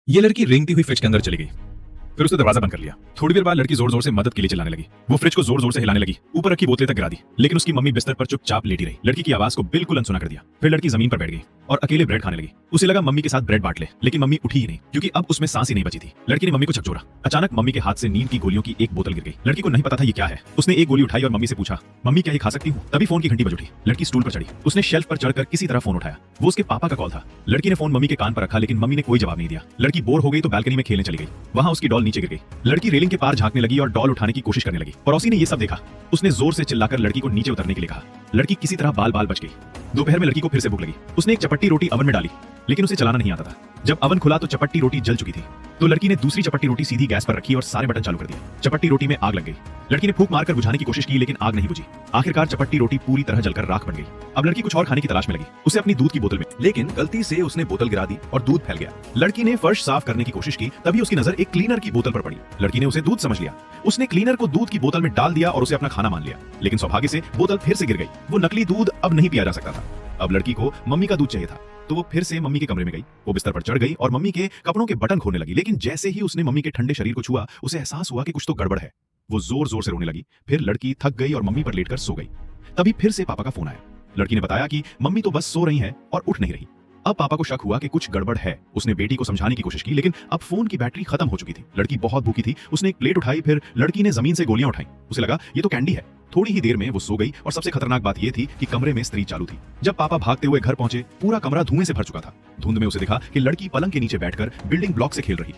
ये लड़की रेंगती हुई फ्रिज के अंदर चली गई। फिर उसने दरवाजा बंद कर लिया। थोड़ी देर बाद लड़की जोर जोर से मदद के लिए चिल्लाने लगी। वो फ्रिज को जोर जोर से हिलाने लगी, ऊपर रखी बोतलें तक गिरा दी, लेकिन उसकी मम्मी बिस्तर पर चुपचाप लेटी रही। लड़की की आवाज को बिल्कुल अनसुना कर दिया। फिर लड़की जमीन पर बैठ गई और अकेले ब्रेड खाने लगी। उसे लगा मम्मी के साथ ब्रेड बांट ले, लेकिन मम्मी उठी ही नहीं, क्योंकि अब उसमें सांस ही नहीं बची थी। लड़की ने मम्मी को झकझोरा। अचानक मम्मी के हाथ से नींद की गोलियों की एक बोतल गिर गई। लड़की को नहीं पता था ये क्या है। उसने एक गोली उठाई और मम्मी से पूछा, मम्मी क्या ये खा सकती हूँ? तभी फोन की घंटी बज उठी। लड़की स्टूल पर चढ़ी। उसने शेल्फ पर चढ़कर किसी तरह फोन उठाया। वो उसके पापा का कॉल था। लड़की ने फोन मम्मी के कान पर रखा, लेकिन मम्मी ने कोई जवाब नहीं दिया। लड़की बोर हो गई तो बालकनी में खेलने चली गई। वहां उसकी डॉल नीचे गिर गई। लड़की रेलिंग के पार झांकने लगी और डॉल उठाने की कोशिश करने लगी। पड़ोसी ने ये सब देखा। उसने जोर से चिल्लाकर लड़की को नीचे उतरने के लिए कहा। लड़की किसी तरह बाल बाल बच गई। दोपहर में लड़की को फिर से भूख लगी। उसने एक चपट्टी रोटी ओवन में डाली, लेकिन उसे चलाना नहीं आता था। जब ओवन खुला तो चपट्टी रोटी जल चुकी थी। तो लड़की ने दूसरी चपट्टी रोटी सीधी गैस पर रखी और सारे बटन चालू कर दिए। चपट्टी रोटी में आग लग गई। लड़की ने फूंक मारकर बुझाने की कोशिश की, लेकिन आग नहीं बुझी। आखिरकार चपट्टी रोटी पूरी तरह जलकर राख बन गई। अब लड़की कुछ और खाने की तलाश में लगी। उसे अपनी दूध की बोतल में, लेकिन गलती से उसने बोतल गिरा दी और दूध फैल गया। लड़की ने फर्श साफ करने की कोशिश की, तभी उसकी नजर एक क्लीनर की बोतल पर पड़ी। लड़की ने उसे दूध समझ लिया। उसने क्लीनर को दूध की बोतल में डाल दिया और उसे अपना खाना मान लिया। लेकिन सौभाग्य से बोतल फिर से गिर गई। वो नकली दूध अब नहीं पिया जा सकता था। अब लड़की को मम्मी का दूध चाहिए था, तो वो फिर से मम्मी के कमरे में गई। वो बिस्तर पर चढ़ गई और मम्मी के कपड़ों के बटन खोलने लगी, लेकिन जैसे ही उसने मम्मी के ठंडे शरीर को छुआ, उसे एहसास हुआ कि कुछ तो गड़बड़ है। वो जोर जोर से रोने लगी। फिर लड़की थक गई और मम्मी पर लेटकर सो गई। तभी फिर से पापा का फोन आया। लड़की ने बताया कि मम्मी तो बस सो रही हैं और उठ नहीं रही। अब पापा को शक हुआ कि कुछ गड़बड़ है। उसने बेटी को समझाने की कोशिश की, लेकिन अब फोन की बैटरी खत्म हो चुकी थी। लड़की बहुत भूखी थी। उसने एक प्लेट उठाई। फिर लड़की ने जमीन से गोलियां उठाई। उसे लगा ये तो कैंडी है। थोड़ी ही देर में वो सो गई और सबसे खतरनाक बात यह थी कि कमरे में स्त्री चालू थी। जब पापा भागते हुए घर पहुंचे, पूरा कमरा धुएं से भर चुका था। धुंध में उसे दिखा कि लड़की पलंग के नीचे बैठकर बिल्डिंग ब्लॉक से खेल रही।